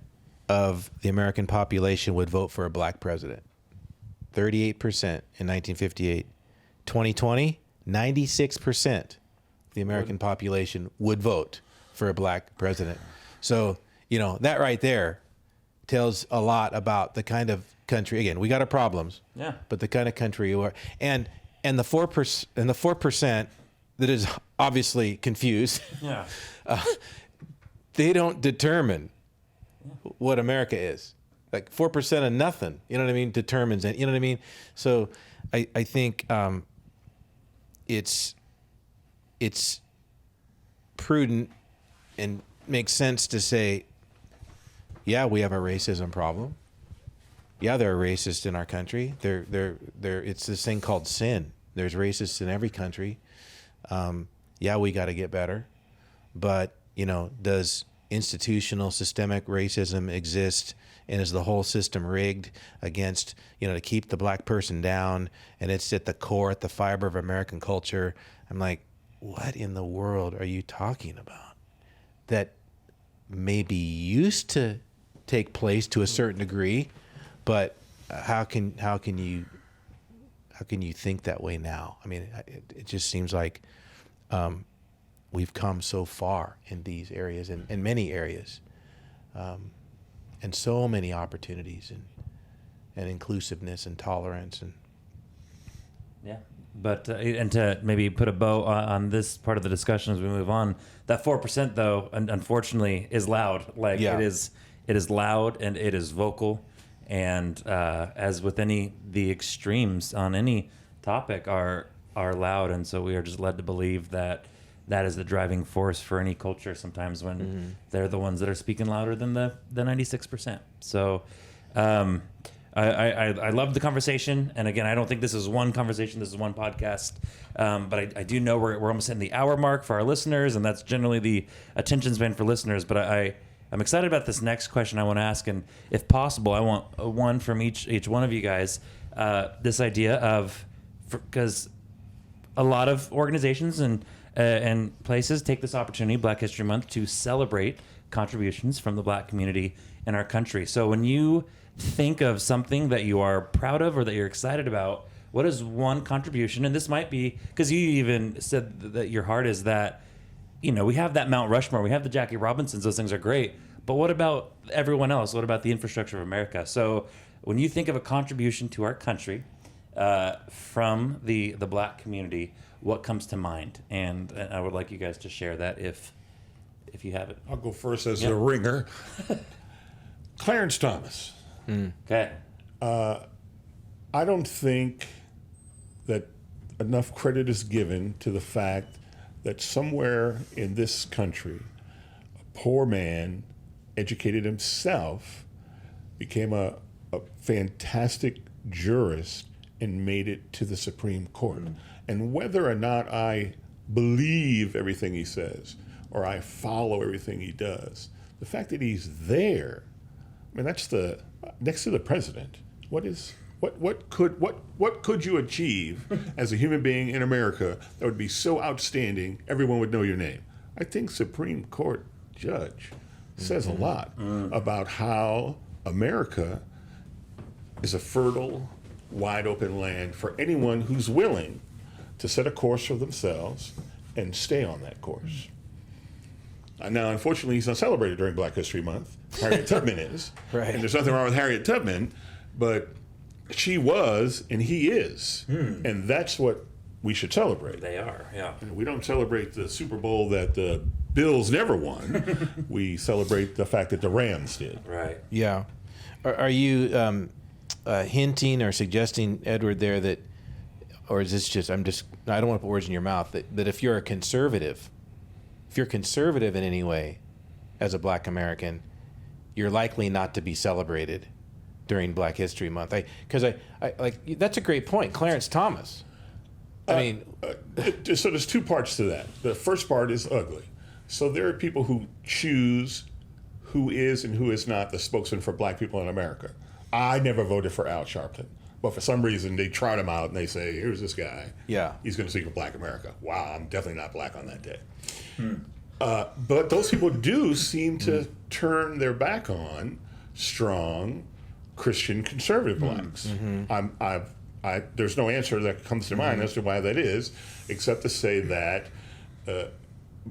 of the American population would vote for a black president. 38% in 1958. 2020, 96% of the American population would vote for a black president. So, that right there tells a lot about the kind of country. Again, we got our problems. Yeah. But the kind of country you are, and the 4% that is obviously confused. Yeah. They don't determine what America is. Like 4% of nothing, you know what I mean, determines it. You know what I mean? So I think it's prudent and makes sense to say, yeah, we have a racism problem. Yeah, there are racists in our country. It's this thing called sin. There's racists in every country. Yeah, we got to get better. But, does institutional systemic racism exist, and is the whole system rigged against, to keep the black person down, and it's at the core, at the fiber of American culture? I'm like, what in the world are you talking about? That maybe used to take place to a certain degree, but how can you think that way now? I mean, it just seems like we've come so far in these areas, in many areas, and so many opportunities, and inclusiveness and tolerance. And Yeah. But and to maybe put a bow on this part of the discussion as we move on, that 4% though, unfortunately, is loud. Like Yeah. it is loud and it is vocal, and as with the extremes on any topic are loud, and so we are just led to believe that is the driving force for any culture sometimes when they're the ones that are speaking louder than the 96%. So I love the conversation, and again, I don't think this is one conversation, this is one podcast, but I do know we're almost hitting the hour mark for our listeners, and that's generally the attention span for listeners. But I'm excited about this next question I want to ask, and if possible, I want one from each one of you guys. This idea of, because a lot of organizations and places take this opportunity, Black History Month, to celebrate contributions from the Black community in our country. So when you think of something that you are proud of or that you're excited about, what is one contribution? And this might be, because you even said that your heart is that, we have that Mount Rushmore, we have the Jackie Robinsons, those things are great, but what about everyone else? What about the infrastructure of America? So when you think of a contribution to our country from the Black community, what comes to mind? And I would like you guys to share that if you have it. I'll go first as a ringer. Clarence Thomas. Okay. I don't think that enough credit is given to the fact that somewhere in this country, a poor man educated himself, became a fantastic jurist, and made it to the Supreme Court. And whether or not I believe everything he says or I follow everything he does, the fact that he's there, I mean, that's the next to the president. What could you achieve as a human being in America that would be so outstanding everyone would know your name? I think Supreme Court judge says a lot about how America is a fertile, wide open land for anyone who's willing to set a course for themselves and stay on that course. Now, unfortunately, he's not celebrated during Black History Month. Harriet Tubman is. Right. And there's nothing wrong with Harriet Tubman, but she was and he is. And that's what we should celebrate. They are, yeah. We don't celebrate the Super Bowl that the Bills never won. We celebrate the fact that the Rams did. Right. yeah, are you hinting or suggesting, Edward, there that, or is this just, I don't want to put words in your mouth, that if you're a conservative, in any way as a Black American, you're likely not to be celebrated during Black History Month? Because I like, that's a great point. Clarence Thomas, I mean, so there's two parts to that. The first part is ugly. So there are people who choose who is and who is not the spokesman for black people in America. I never voted for Al Sharpton, but for some reason they trot him out and they say, here's this guy. Yeah. He's going to speak for black America. Wow, I'm definitely not black on that day. But those people do seem to turn their back on strong Christian conservative blacks. There's no answer that comes to mind as to why that is, except to say that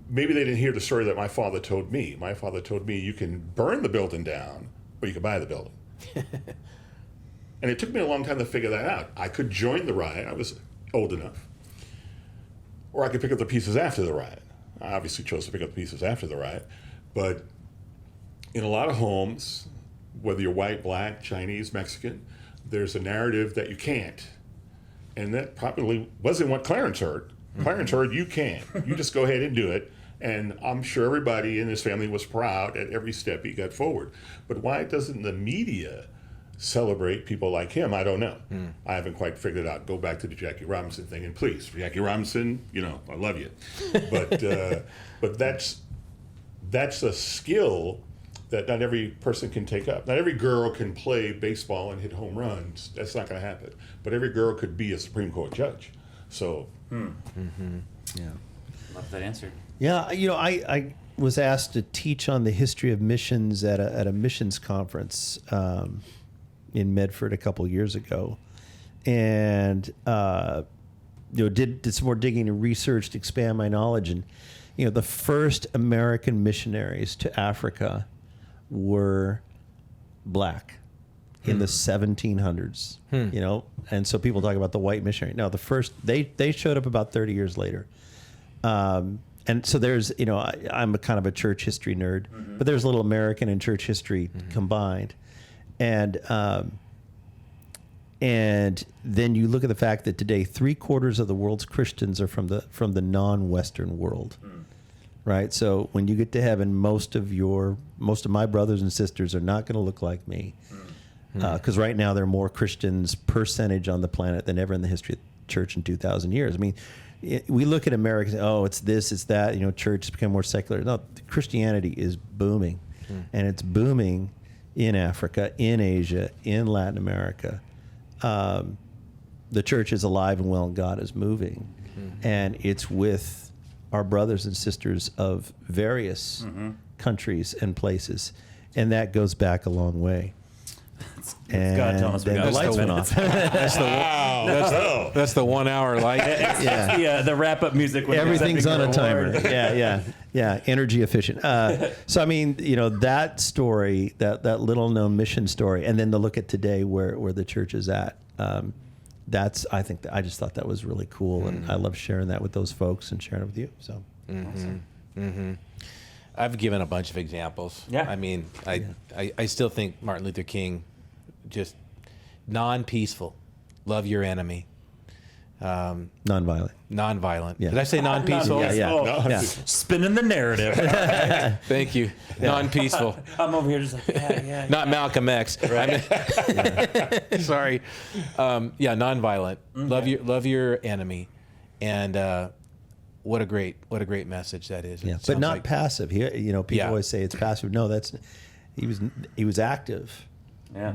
maybe they didn't hear the story that my father told me. My father told me you can burn the building down, or you can buy the building. And it took me a long time to figure that out. I could join the riot. I was old enough. Or I could pick up the pieces after the riot. I obviously chose to pick up the pieces after the riot. But in a lot of homes, whether you're white, black, Chinese, Mexican, there's a narrative that you can't. And that probably wasn't what Clarence heard. Clarence heard you can. You just go ahead and do it. And I'm sure everybody in his family was proud at every step he got forward. But why doesn't the media celebrate people like him? I don't know. I haven't quite figured it out. Go back to the Jackie Robinson thing. And please, Jackie Robinson, I love you. But that's a skill that not every person can take up. Not every girl can play baseball and hit home runs. That's not going to happen. But every girl could be a Supreme Court judge. So, Yeah. Love that answer. Yeah, I was asked to teach on the history of missions at a missions conference in Medford a couple years ago, and did some more digging and research to expand my knowledge. And the first American missionaries to Africa were black in the 1700s. And so people talk about the white missionary. No, the first they showed up about 30 years later. And so there's, I'm a kind of a church history nerd, but there's a little American and church history combined. And then you look at the fact that today 3/4 of the world's Christians are from the non-Western world, right? So when you get to heaven, most of my brothers and sisters are not going to look like me, because right now there are more Christians percentage on the planet than ever in the history of the church in 2,000 years. I mean, we look at America and say, oh, it's this, it's that, church has become more secular. No, Christianity is booming. And it's booming in Africa, in Asia, in Latin America. The church is alive and well, and God is moving. And it's with our brothers and sisters of various countries and places. And that goes back a long way. And God telling us we then got the lights went off. That's the 1 hour light. It's the wrap-up music. When Everything's on a timer. award. Yeah. Energy efficient. So I mean, that story, that little known mission story, and then to look at today where the church is at. I just thought that was really cool, and I love sharing that with those folks and sharing it with you. So. Awesome. I've given a bunch of examples. Yeah. I mean, I still think Martin Luther King, just non-peaceful, love your enemy. Nonviolent. Yeah. Did I say non-peaceful? Yeah. Spinning the narrative. Thank you. Non-peaceful. I'm over here just like, yeah. Not Malcolm X. Right. Sorry. Non-violent. Love your enemy, and what a great message that is. Yeah, but not passive. Here, people always say it's passive. No, he was active,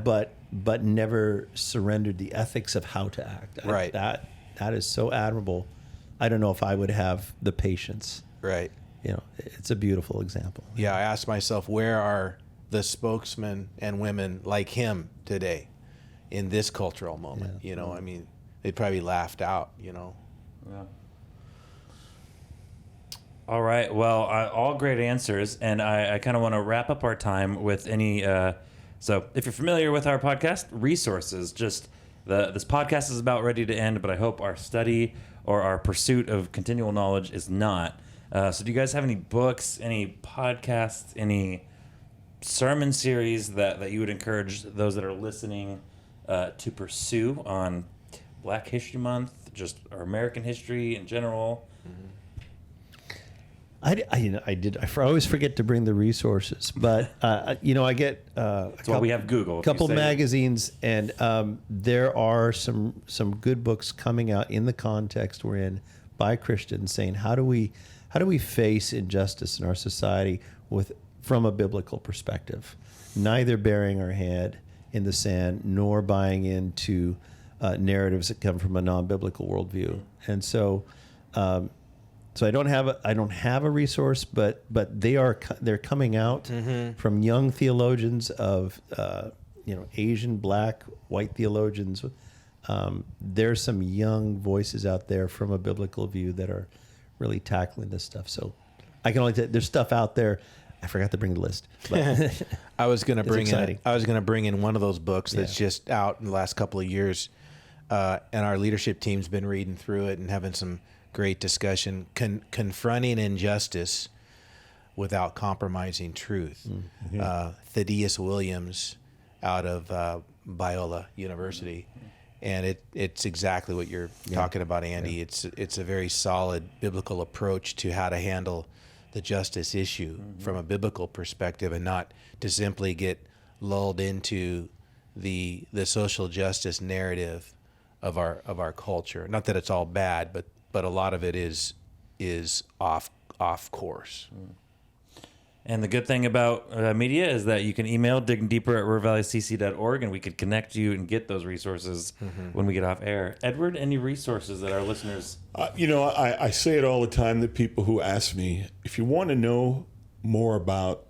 but never surrendered the ethics of how to act. Right. That is so admirable. I don't know if I would have the patience. Right. It's a beautiful example. Yeah, I asked myself, where are the spokesmen and women like him today in this cultural moment? Yeah. I mean, they'd probably laughed out, Yeah. All right. Well, all great answers. And I kind of want to wrap up our time with any. So if you're familiar with our podcast, resources, this podcast is about ready to end, but I hope our study or our pursuit of continual knowledge is not. So do you guys have any books, any podcasts, any sermon series that you would encourage those that are listening to pursue on Black History Month, just our American history in general? I always forget to bring the resources, but I get That's why we have Google. A couple magazines, and there are some good books coming out in the context we're in by Christians saying how do we face injustice in our society from a biblical perspective, neither burying our head in the sand nor buying into narratives that come from a non-biblical worldview, and so. So I don't have a resource, but they're coming out from young theologians of Asian, Black, white theologians. There's some young voices out there from a biblical view that are really tackling this stuff. So I can only there's stuff out there. I forgot to bring the list. But I was going to bring in one of those books that's just out in the last couple of years, and our leadership team's been reading through it and having some great discussion, confronting injustice without compromising truth. Mm-hmm. Thaddeus Williams out of Biola University, and it's exactly what you're talking about, Andy. Yeah. It's a very solid biblical approach to how to handle the justice issue from a biblical perspective, and not to simply get lulled into the social justice narrative of our culture. Not that it's all bad, but a lot of it is off course. And the good thing about media is that you can email diggingdeeper@rivervalleycc.org, and we could connect you and get those resources when we get off air. Edward, any resources that our listeners... I say it all the time to people who ask me, if you want to know more about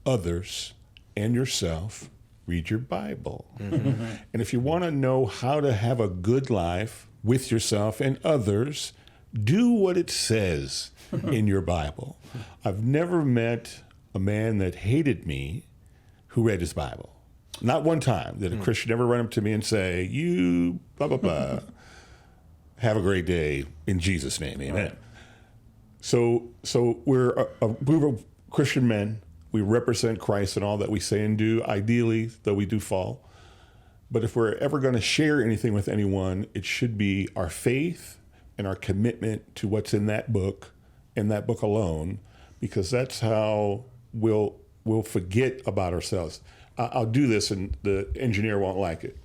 others and yourself, read your Bible. Mm-hmm. And if you want to know how to have a good life with yourself and others, do what it says in your Bible. I've never met a man that hated me who read his Bible. Not one time did a Christian ever run up to me and say, you blah, blah, blah. Have a great day in Jesus' name, amen. Right. So we're a group of Christian men. We represent Christ in all that we say and do. Ideally, though we do fall. But if we're ever going to share anything with anyone, it should be our faith and our commitment to what's in that book alone, because that's how we'll forget about ourselves. I'll do this, and the engineer won't like it.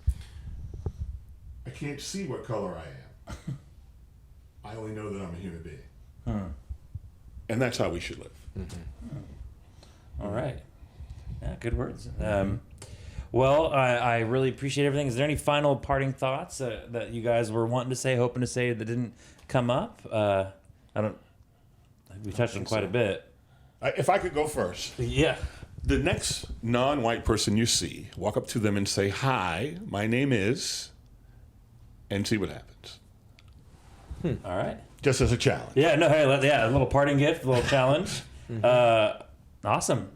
I can't see what color I am. I only know that I'm a human being. And that's how we should live. Mm-hmm. All right. Yeah, good words. Well, I really appreciate everything. Is there any final parting thoughts that you guys were wanting to say, hoping to say that didn't come up? We touched on quite a bit. If I could go first. Yeah. The next non-white person you see, walk up to them and say, "Hi, my name is," and see what happens. All right. Just as a challenge. Yeah, no, hey, a little parting gift, a little challenge. Awesome.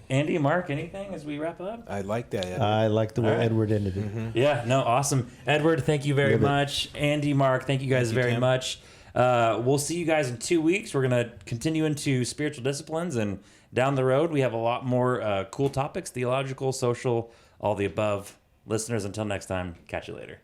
Andy, Mark, anything as we wrap up? I like that, Edward. I like the way Edward ended it. Mm-hmm. Yeah, no, awesome. Edward, thank you very much. Andy, Mark, thank you guys very much. We'll see you guys in 2 weeks. We're going to continue into spiritual disciplines, and down the road, we have a lot more cool topics, theological, social, all the above. Listeners, until next time, catch you later.